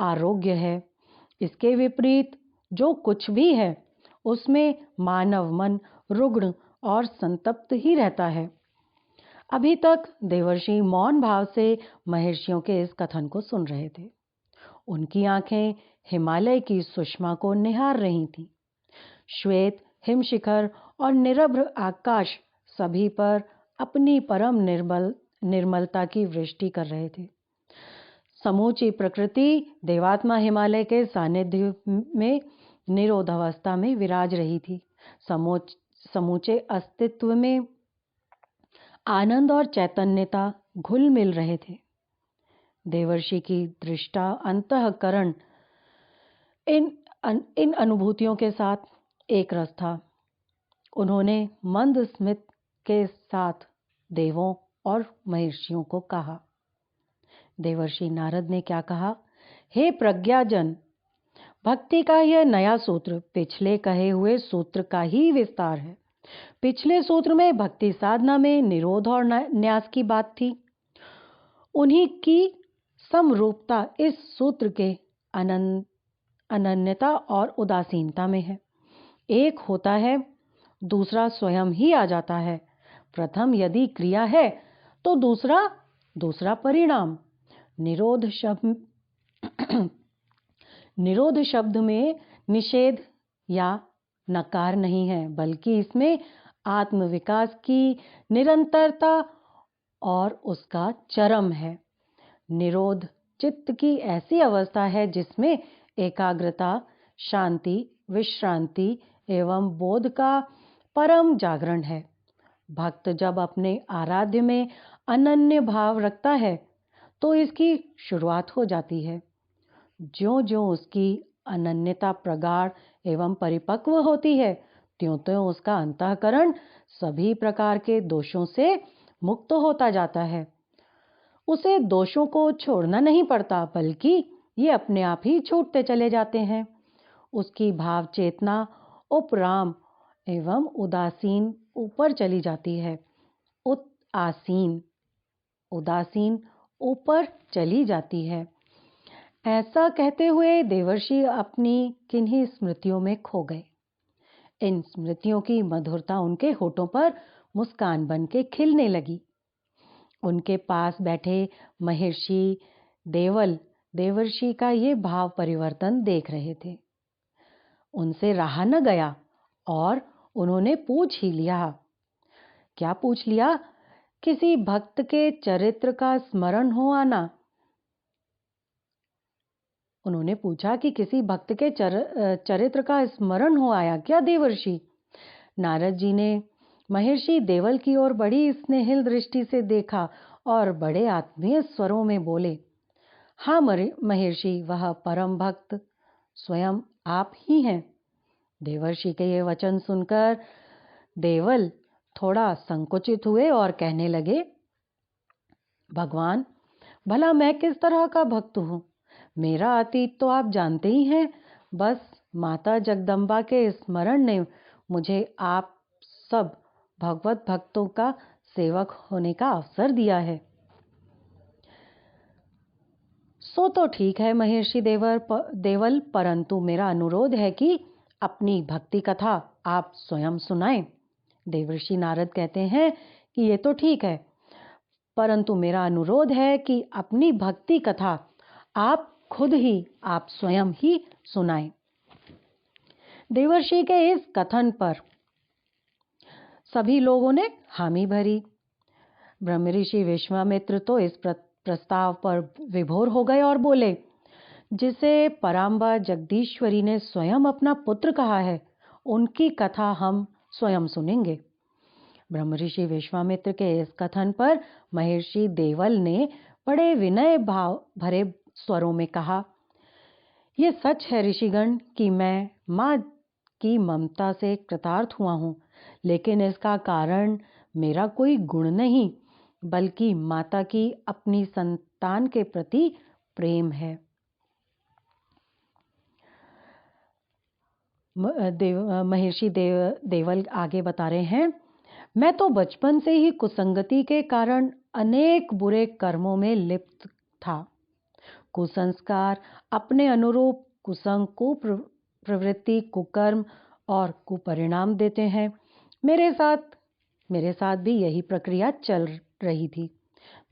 आरोग्य है। इसके विपरीत जो कुछ भी है उसमें मानव मन रुग्ण और संतप्त ही रहता है। अभी तक देवर्षि मौन भाव से महर्षियों के इस कथन को सुन रहे थे। उनकी आंखें हिमालय की सुषमा को निहार रही थीं। श्वेत हिमशिखर और निरभ्र आकाश सभी पर अपनी परम निर्मलता की वृष्टि कर रहे थे। समूची प्रकृति देवात्मा हिमालय के सानिध्य में निरोध अवस्था में विराज रही थी। समूचे अस्तित्व में आनंद और चैतन्यता घुल मिल रहे थे। देवर्षि की दृष्टा अंतःकरण इन अनुभूतियों के साथ एक रस था। उन्होंने मंद स्मित के साथ देवों और महर्षियों को कहा। देवर्षि नारद ने क्या कहा? हे प्रज्ञाजन, भक्ति का यह नया सूत्र पिछले कहे हुए सूत्र का ही विस्तार है। पिछले सूत्र में भक्ति साधना में निरोध और न्यास की बात थी। उन्हीं की समरूपता इस सूत्र के अनन्यता और उदासीनता में है। एक होता है, दूसरा स्वयं ही आ जाता है। प्रथम यदि क्रिया है तो दूसरा परिणाम। निरोध शब्द में निषेध या नकार नहीं है, बल्कि इसमें आत्मविकास की निरंतरता और उसका चरम है। निरोध चित्त की ऐसी अवस्था है जिसमें एकाग्रता, शांति, विश्रांति एवं बोध का परम जागरण है। भक्त जब अपने आराध्य में अनन्य भाव रखता है तो इसकी शुरुआत हो जाती है। ज्यों-ज्यों उसकी अनन्यता प्रगाढ़ एवं परिपक्व होती है, त्यों-त्यों उसका अंतःकरण सभी प्रकार के दोषों से मुक्त होता जाता है। उसे दोषों को छोड़ना नहीं पड़ता, बल्कि ये अपने आप ही छूटते चले जाते हैं। उसकी भाव चेतना उपराम एवं उदासीन ऊपर चली जाती है। उदासीन ऊपर चली जाती है। ऐसा कहते हुए देवर्षि अपनी किन्हीं स्मृतियों में खो गए। इन स्मृतियों की मधुरता उनके होठों पर मुस्कान बन के खिलने लगी। उनके पास बैठे महर्षि देवर्षि का ये भाव परिवर्तन देख रहे थे। उनसे रहा न गया और उन्होंने पूछ ही लिया। क्या पूछ लिया? किसी भक्त के चरित्र का स्मरण हो आना। उन्होंने पूछा कि किसी भक्त के चरित्र का स्मरण हो आया क्या देवर्षि? नारद जी ने महर्षि देवल की ओर बड़ी स्नेहिल दृष्टि से देखा और बड़े आत्मीय स्वरों में बोले, हाँ महर्षि, वह परम भक्त स्वयं आप ही हैं। देवर्षि के ये वचन सुनकर देवल थोड़ा संकुचित हुए और कहने लगे, भगवान, भला मैं किस तरह का भक्त हूँ? मेरा अतीत तो आप जानते ही हैं। बस माता जगदम्बा के स्मरण ने मुझे आप सब भगवत भक्तों का सेवक होने का अवसर दिया है। सो तो ठीक है महर्षि देवल, परंतु मेरा अनुरोध है कि अपनी भक्ति कथा आप स्वयं सुनाएं। देवर्षि नारद कहते हैं कि ये तो ठीक है, परंतु मेरा अनुरोध है कि अपनी भक्ति कथा आप स्वयं ही सुनाएं। देवर्षि के इस कथन पर सभी लोगों ने हामी भरी। ब्रह्मऋषि विश्वामित्र तो इस प्रस्ताव पर विभोर हो गए और बोले, जिसे पराम्बा जगदीश्वरी ने स्वयं अपना पुत्र कहा है, उनकी कथा हम स्वयं सुनेंगे। ब्रह्मऋषि विश्वामित्र के इस कथन पर महर्षि देवल ने बड़े विनय भाव भरे स्वरों में कहा, ये सच है ऋषिगण कि मैं माँ की ममता से कृतार्थ हुआ हूँ, लेकिन इसका कारण मेरा कोई गुण नहीं, बल्कि माता की अपनी संतान के प्रति प्रेम है। महर्षि देवल आगे बता रहे हैं, मैं तो बचपन से ही कुसंगति के कारण अनेक बुरे कर्मों में लिप्त था। कुसंस्कार अपने अनुरूप कुप्रवृत्ति, कुकर्म और कुपरिणाम देते हैं। मेरे साथ भी यही प्रक्रिया चल रही थी।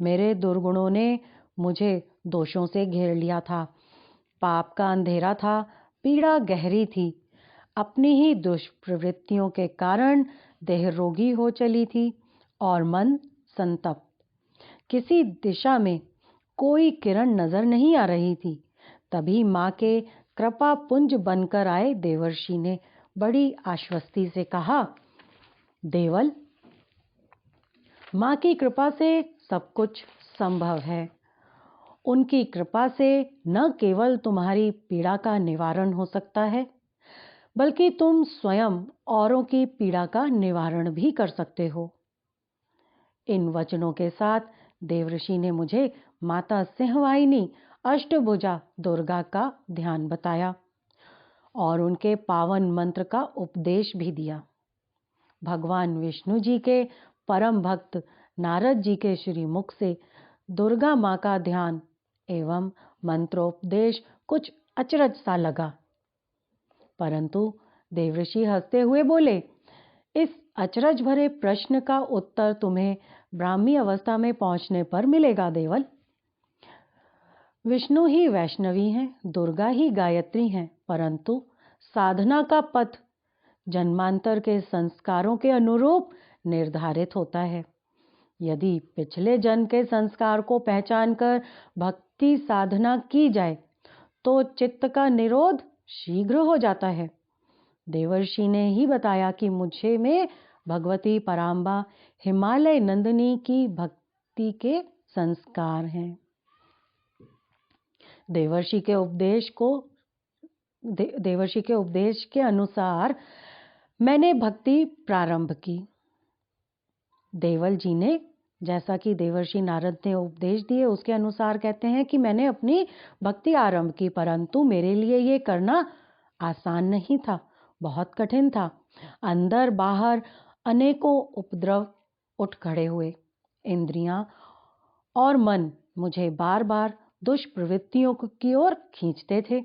मेरे दुर्गुणों ने मुझे दोषों से घेर लिया था। पाप का अंधेरा था, पीड़ा गहरी थी। अपनी ही दुष्प्रवृत्तियों के कारण देह रोगी हो चली थी और मन संतप्त। किसी दिशा में कोई किरण नजर नहीं आ रही थी। तभी माँ के कृपा पुंज बनकर आए देवर्षि ने बड़ी आश्वस्ति से कहा, देवल, माँ की कृपा से सब कुछ संभव है। उनकी कृपा से न केवल तुम्हारी पीड़ा का निवारण हो सकता है, बल्कि तुम स्वयं औरों की पीड़ा का निवारण भी कर सकते हो। इन वचनों के साथ देवर्षि ने मुझे माता सिंहवाहिनी अष्टभुजा दुर्गा का ध्यान बताया और उनके पावन मंत्र का उपदेश भी दिया। भगवान विष्णु जी के परम भक्त नारद जी के श्री मुख से दुर्गा माँ का ध्यान एवं मंत्रोपदेश कुछ अचरज सा लगा, परंतु देवर्षि हंसते हुए बोले, इस अचरज भरे प्रश्न का उत्तर तुम्हें ब्राह्मी अवस्था में पहुंचने पर मिलेगा देवल। विष्णु ही वैष्णवी हैं, दुर्गा ही गायत्री हैं, परंतु साधना का पथ जन्मांतर के संस्कारों के अनुरूप निर्धारित होता है। यदि पिछले जन्म के संस्कार को पहचान कर भक्ति साधना की जाए तो चित्त का निरोध शीघ्र हो जाता है। देवर्षि ने ही बताया कि मुझे में भगवती पराम्बा हिमालय नंदिनी की भक्ति के संस्कार हैं। देवर्षि के उपदेश के अनुसार मैंने भक्ति प्रारंभ की। देवल जी ने, जैसा कि देवर्षि नारद ने उपदेश दिए उसके अनुसार कहते हैं कि मैंने अपनी भक्ति आरंभ की, परंतु मेरे लिए ये करना आसान नहीं था, बहुत कठिन था। अंदर बाहर अनेकों उपद्रव उठ खड़े हुए। इंद्रियां और मन मुझे बार बार दुष्प्रवृत्तियों की ओर खींचते थे।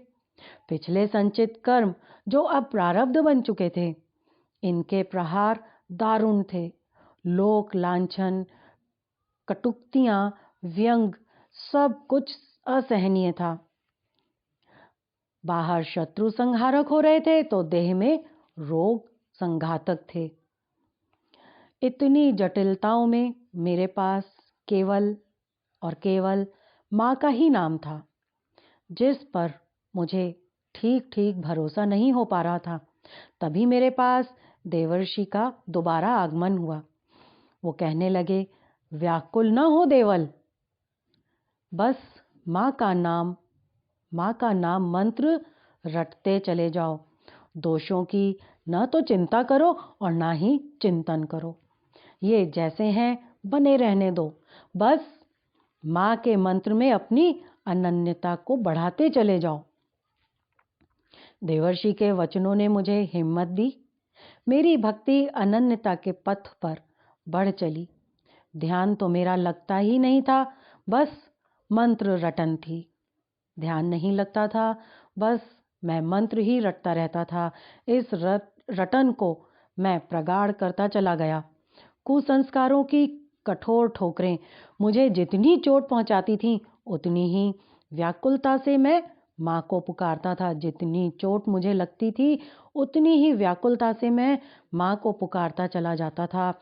पिछले संचित कर्म जो अब प्रारब्ध बन चुके थे, इनके प्रहार दारुण थे। लोक लांछन, कटुक्तियां, व्यंग, सब कुछ असहनीय था। बाहर शत्रु संहारक हो रहे थे तो देह में रोग संघातक थे। इतनी जटिलताओं में मेरे पास केवल और केवल माँ का ही नाम था, जिस पर मुझे ठीक ठीक भरोसा नहीं हो पा रहा था। तभी मेरे पास देवर्षि का दोबारा आगमन हुआ। वो कहने लगे, व्याकुल न हो देवल, बस माँ का नाम मंत्र रटते चले जाओ। दोषों की न तो चिंता करो और ना ही चिंतन करो। ये जैसे हैं बने रहने दो। बस माँ के मंत्र में अपनी अनन्यता को बढ़ाते चले जाओ। देवर्षि के वचनों ने मुझे हिम्मत दी। मेरी भक्ति अनन्यता के पथ पर बढ़ चली। ध्यान तो मेरा लगता ही नहीं था, बस मंत्र रटन थी। ध्यान नहीं लगता था, बस मैं मंत्र ही रटता रहता था। इस रटन को मैं प्रगाढ़ करता चला गया। कुसंस्कारों की कठोर ठोकरें मुझे जितनी चोट पहुंचाती थीं, उतनी ही व्याकुलता से मैं माँ को पुकारता था। जितनी चोट मुझे लगती थी, उतनी ही व्याकुलता से मैं माँ को पुकारता चला जाता था।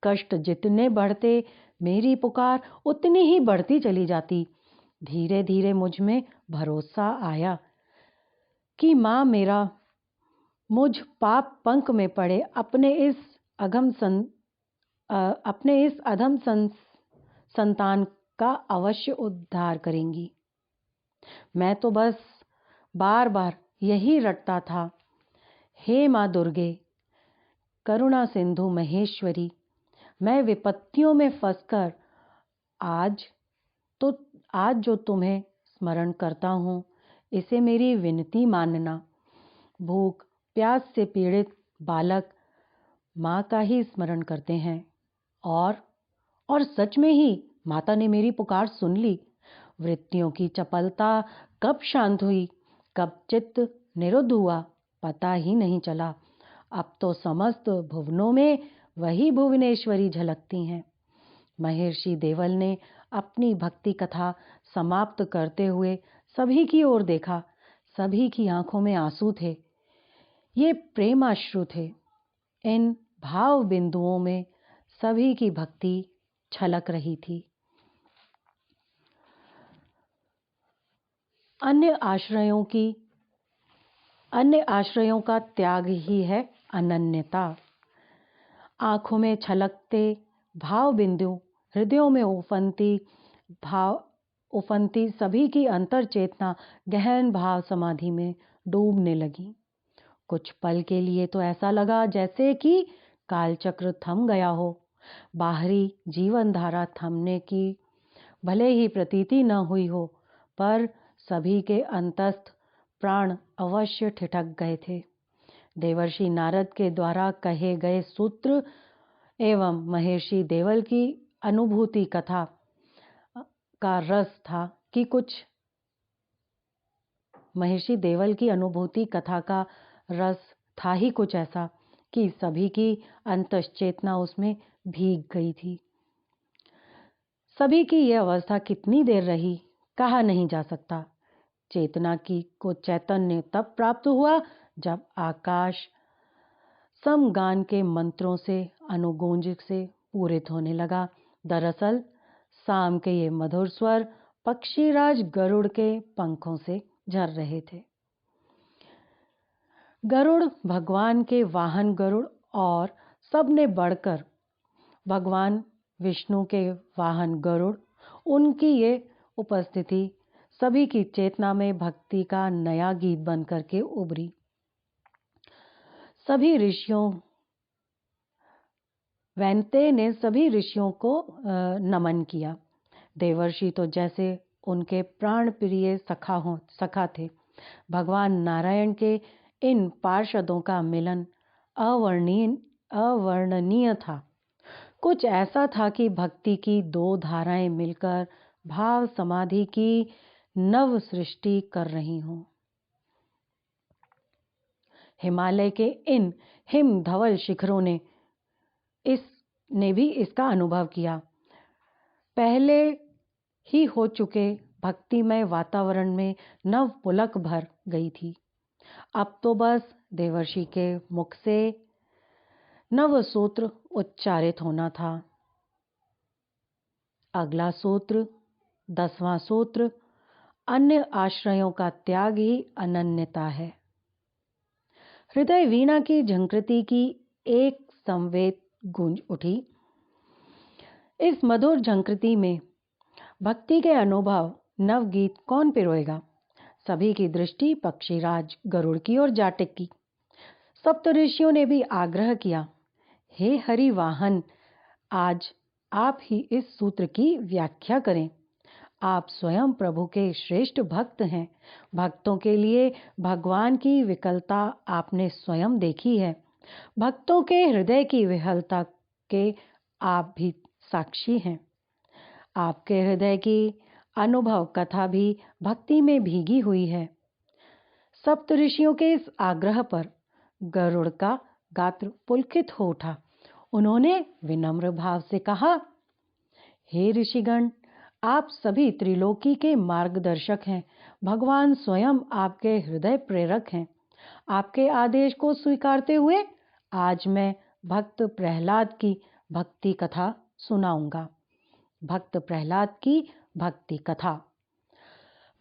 कष्ट जितने बढ़ते, मेरी पुकार उतनी ही बढ़ती चली जाती। धीरे धीरे मुझ में भरोसा आया कि माँ मेरा मुझ पाप पंख में पड़े अपने इस अधम संतान का अवश्य उद्धार करेंगी। मैं तो बस बार बार यही रटता था, हे माँ दुर्गे, करुणा सिंधु महेश्वरी, मैं विपत्तियों में फंसकर आज जो तुम्हें स्मरण करता हूँ, इसे मेरी विनती मानना। भूख प्यास से पीड़ित बालक माँ का ही स्मरण करते हैं और सच में ही माता ने मेरी पुकार सुन ली। वृत्तियों की चपलता कब शांत हुई, कब चित्त निरुद्ध हुआ, पता ही नहीं चला। अब तो समस्त भुवनों में वही भुवनेश्वरी झलकती हैं। महर्षि देवल ने अपनी भक्ति कथा समाप्त करते हुए सभी की ओर देखा। सभी की आंखों में आंसू थे। ये प्रेमाश्रु थे। इन भाव बिंदुओं में सभी की भक्ति छलक रही थी। अन्य आश्रयों का त्याग ही है अनन्यता। आंखों में छलकते भाव बिंदु, हृदयों में उफनती सभी की अंतर चेतना गहन भाव समाधि में डूबने लगी। कुछ पल के लिए तो ऐसा लगा जैसे कि कालचक्र थम गया हो। बाहरी जीवन धारा थमने की भले ही प्रतीति न हुई हो, पर सभी के अंतस्थ प्राण अवश्य ठिठक गए थे। देवर्षि नारद के द्वारा कहे गए सूत्र एवं महर्षि देवल की अनुभूति कथा का रस था कि कुछ महर्षि देवल की अनुभूति कथा का रस था ही कुछ ऐसा कि सभी की अंतश्चेतना उसमें भीग गई थी। सभी की यह अवस्था कितनी देर रही कहा नहीं जा सकता। चेतना की को चैतन्य तब प्राप्त हुआ जब आकाश समगान के मंत्रों से अनुगूंज से पूरित होने लगा। दरअसल शाम के ये मधुर स्वर पक्षीराज गरुड़ के पंखों से झर रहे थे। गरुड़ भगवान के वाहन गरुड़ और सबने बढ़कर भगवान विष्णु के वाहन गरुड़, उनकी ये उपस्थिति सभी की चेतना में भक्ति का नया गीत बन करके उभरी। सभी ऋषियों वैनते ने सभी ऋषियों को नमन किया। देवर्षि तो जैसे उनके प्राण प्रिय सखा थे। भगवान नारायण के इन पार्षदों का मिलन अवर्णनीय था। कुछ ऐसा था कि भक्ति की दो धाराएं मिलकर भाव समाधि की नव सृष्टि कर रही हों। हिमालय के इन हिमधवल शिखरों ने भी इसका अनुभव किया। पहले ही हो चुके भक्तिमय वातावरण में नव पुलक भर गई थी। अब तो बस देवर्षि के मुख से नव सूत्र उच्चारित होना था। अगला सूत्र, 10वां सूत्र, अन्य आश्रयों का त्याग ही अनन्यता है। हृदय वीणा की झंकृति की एक संवेद गूंज उठी। इस मधुर झंकृति में भक्ति के अनुभव नवगीत कौन पिरोएगा? सभी की दृष्टि पक्षीराज गरुड़ की ओर जा टिकी। सप्तऋषियों ने भी आग्रह किया, हे हरिवाहन, आज आप ही इस सूत्र की व्याख्या करें। आप स्वयं प्रभु के श्रेष्ठ भक्त हैं। भक्तों के लिए भगवान की विकलता आपने स्वयं देखी है। भक्तों के हृदय की विहलता के आप भी साक्षी हैं। आपके हृदय की अनुभव कथा भी भक्ति में भीगी हुई है। सप्तऋषियों के इस आग्रह पर गरुड़ का गात्र पुलकित हो उठा। उन्होंने विनम्र भाव से कहा, हे ऋषिगण, आप सभी त्रिलोकी के मार्गदर्शक हैं। भगवान स्वयं आपके हृदय प्रेरक हैं। आपके आदेश को स्वीकारते हुए आज मैं भक्त प्रहलाद की भक्ति कथा सुनाऊंगा। भक्त प्रहलाद की भक्ति कथा।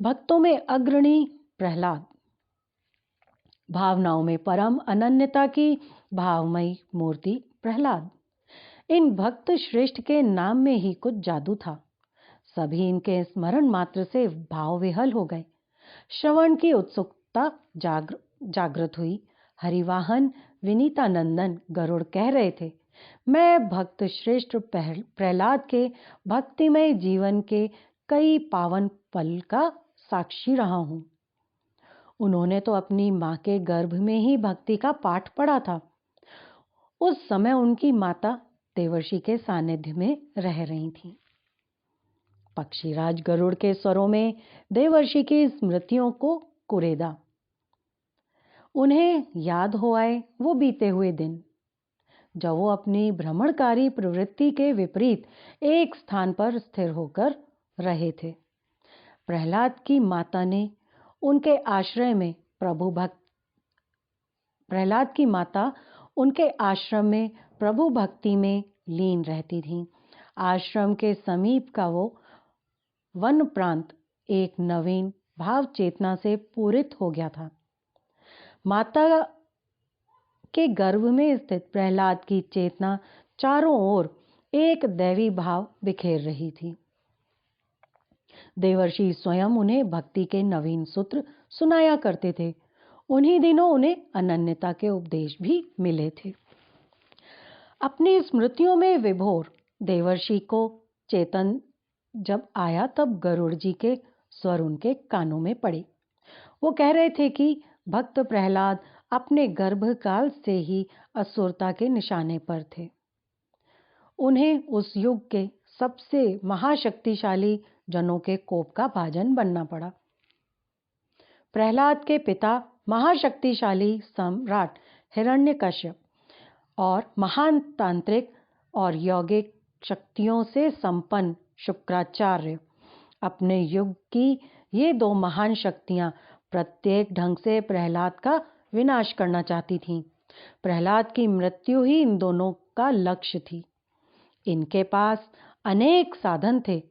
भक्तों में अग्रणी प्रहलाद, भावनाओं में परम अनन्यता की भावमयी मूर्ति प्रहलाद। इन भक्त श्रेष्ठ के नाम में ही कुछ जादू था। सभी इनके स्मरण मात्र से भाव विहल हो गए। श्रवण की उत्सुकता जागृत हुई। हरिवाहन विनीतानंदन गरुड़ कह रहे थे, मैं भक्त श्रेष्ठ प्रहलाद के भक्तिमय जीवन के कई पावन पल का साक्षी रहा हूं। उन्होंने तो अपनी मां के गर्भ में ही भक्ति का पाठ पढ़ा था। उस समय उनकी माता देवर्षि के सानिध्य में रह रही थी। पक्षीराज गरुड़ के स्वरों में देवर्षि की स्मृतियों को कुरेदा। उन्हें याद हो आए वो बीते हुए दिन, जब वो अपनी भ्रमणकारी प्रवृत्ति के विपरीत एक स्थान पर स्थिर होकर रहे थे। प्रहलाद की माता ने उनके आश्रय में प्रहलाद की माता उनके आश्रम में प्रभु भक्ति में लीन रहती थीं। आश्रम के समीप का वो वन प्रांत एक नवीन भाव चेतना से पूरित हो गया था। माता के गर्भ में स्थित प्रहलाद की चेतना चारों ओर एक दैवी भाव बिखेर रही थी। देवर्षि स्वयं उन्हें भक्ति के नवीन सूत्र सुनाया करते थे। उन्हीं दिनों उन्हें अनन्यता के उपदेश भी मिले थे। अपनी स्मृतियों में विभोर देवर्षि को चेतन जब आया, तब गरुड़ जी के स्वर उनके कानों में पड़े। वो कह रहे थे कि भक्त प्रहलाद अपने गर्भकाल से ही असुरता के निशाने पर थे। उन्हें उस युग के सबसे महाशक्तिशाली जनों के कोप का भाजन बनना पड़ा। प्रहलाद के पिता महाशक्तिशाली सम्राट हिरण्यकश्यप और महान तांत्रिक और यौगिक शक्तियों से संपन्न शुक्राचार्य, अपने युग की ये दो महान शक्तियां प्रत्येक ढंग से प्रहलाद का विनाश करना चाहती थीं। प्रहलाद की मृत्यु ही इन दोनों का लक्ष्य थी। इनके पास अनेक साधन थे।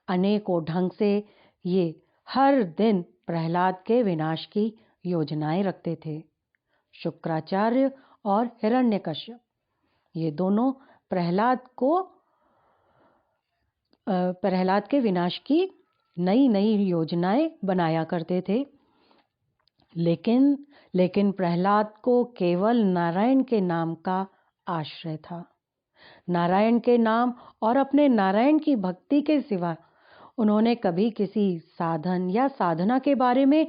अनेकों ढंग से ये हर दिन प्रहलाद के विनाश की योजनाएं रखते थे। शुक्राचार्य और हिरण्यकश्यप, ये दोनों प्रहलाद के विनाश की नई नई योजनाएं बनाया करते थे। लेकिन प्रहलाद को केवल नारायण के नाम का आश्रय था। नारायण के नाम और अपने नारायण की भक्ति के सिवा उन्होंने कभी किसी साधन या साधना के बारे में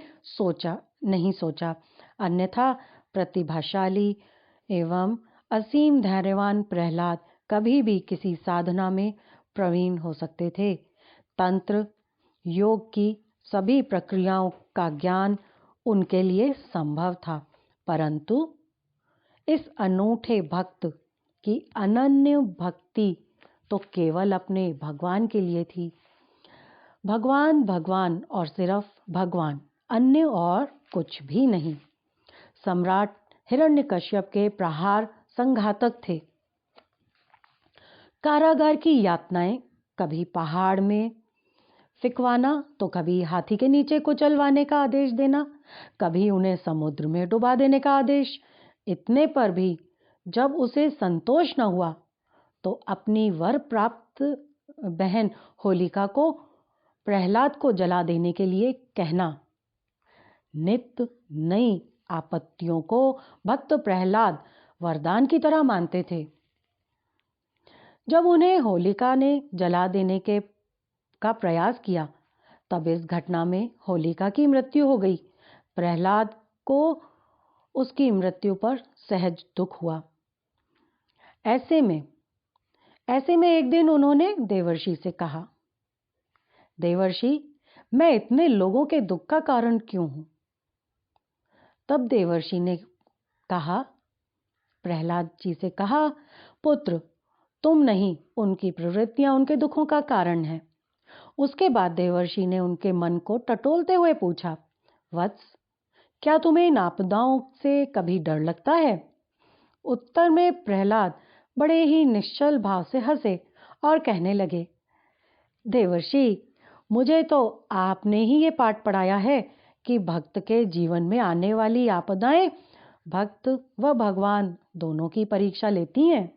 नहीं सोचा। अन्यथा प्रतिभाशाली एवं असीम धैर्यवान प्रहलाद कभी भी किसी साधना में प्रवीण हो सकते थे। तंत्र योग की सभी प्रक्रियाओं का ज्ञान उनके लिए संभव था, परंतु इस अनूठे भक्त की अनन्य भक्ति तो केवल अपने भगवान के लिए थी। भगवान भगवान और सिर्फ भगवान, अन्य और कुछ भी नहीं। सम्राट हिरण्यकश्यप के प्रहार संघातक थे। कारागार की यातनाएं, कभी पहाड़ में फिकवाना तो कभी हाथी के नीचे कुचलवाने का आदेश देना, कभी उन्हें समुद्र में डुबा देने का आदेश। इतने पर भी जब उसे संतोष न हुआ तो अपनी वर प्राप्त बहन होलिका को प्रहलाद को जला देने के लिए कहना। नित्य नई आपत्तियों को भक्त प्रहलाद वरदान की तरह मानते थे। जब उन्हें होलिका ने जला देने का प्रयास किया, तब इस घटना में होलिका की मृत्यु हो गई। प्रहलाद को उसकी मृत्यु पर सहज दुख हुआ। ऐसे में एक दिन उन्होंने देवर्षि से कहा, देवर्षि, मैं इतने लोगों के दुख का कारण क्यों हूं? तब देवर्षि ने कहा, प्रहलाद जी से कहा, पुत्र, तुम नहीं, उनकी प्रवृत्तियां उनके दुखों का कारण है। उसके बाद देवर्षि ने उनके मन को टटोलते हुए पूछा, वत्स, क्या तुम्हें इन आपदाओं से कभी डर लगता है? उत्तर में प्रहलाद बड़े ही निश्चल भाव से हंसे और कहने लगे, देवर्षि, मुझे तो आपने ही ये पाठ पढ़ाया है कि भक्त के जीवन में आने वाली आपदाएं भक्त व भगवान दोनों की परीक्षा लेती हैं।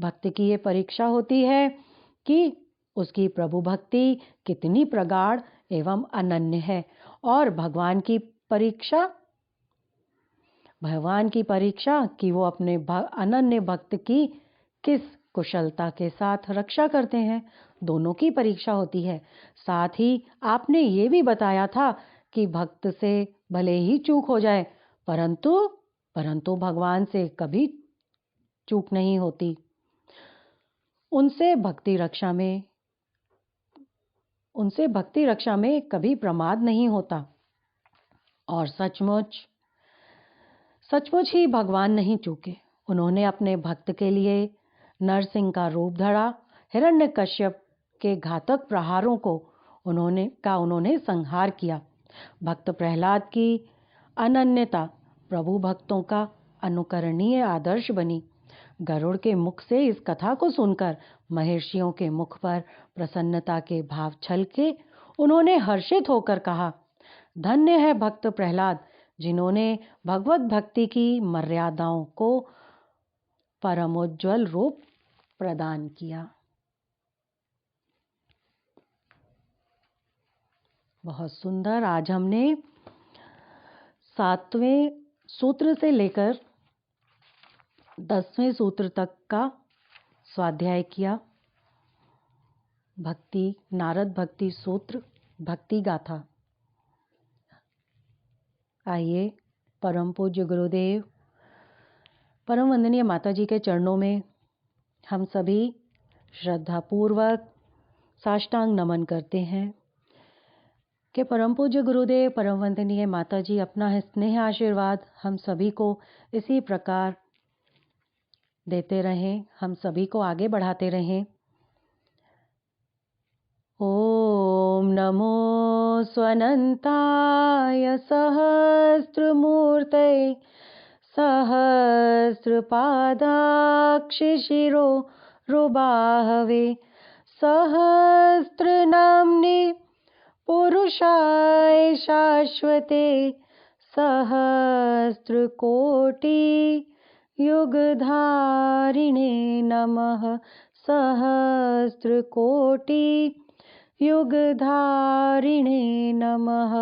भक्त की ये परीक्षा होती है कि उसकी प्रभु भक्ति कितनी प्रगाढ़ एवं अनन्य है, और भगवान की परीक्षा कि वो अपने अनन्य भक्त की किस कुशलता के साथ रक्षा करते हैं। दोनों की परीक्षा होती है। साथ ही आपने ये भी बताया था कि भक्त से भले ही चूक हो जाए, परंतु भगवान से कभी चूक नहीं होती। उनसे भक्ति रक्षा में कभी प्रमाद नहीं होता। और सचमुच ही भगवान नहीं चूके। उन्होंने अपने भक्त के लिए नरसिंह का रूप धरा। हिरण्यकश्यप के घातक प्रहारों को उन्होंने संहार किया। भक्त प्रहलाद की अनन्यता प्रभु भक्तों का अनुकरणीय आदर्श बनी। गरुड़ के मुख से इस कथा को सुनकर महर्षियों के मुख पर प्रसन्नता के भाव छलके उन्होंने हर्षित होकर कहा, धन्य है भक्त प्रहलाद, जिन्होंने भगवत भक्ति की मर्यादाओं को परमोज्वल रूप प्रदान किया। बहुत सुंदर। आज हमने 7वें सूत्र से लेकर 10वें सूत्र तक का स्वाध्याय किया। नारद भक्ति सूत्र, भक्ति गाथा। आइए परम पूज्य गुरुदेव, परम वंदनीय माता जी के चरणों में हम सभी श्रद्धापूर्वक साष्टांग नमन करते हैं कि परम पूज्य गुरुदेव, परम वंदनीय माता जी अपना स्नेह आशीर्वाद हम सभी को इसी प्रकार देते रहें, हम सभी को आगे बढ़ाते रहें। ॐ नमो स्वनन्ताय सहस्रमूर्तये सहस्रपादाक्षिशिरोरुबाहवे सहस्रनाम्ने पुरुषाय शाश्वते सहस्रकोटियुगधारिणे नमः। सहस्रकोटियुगधारिणे नमः।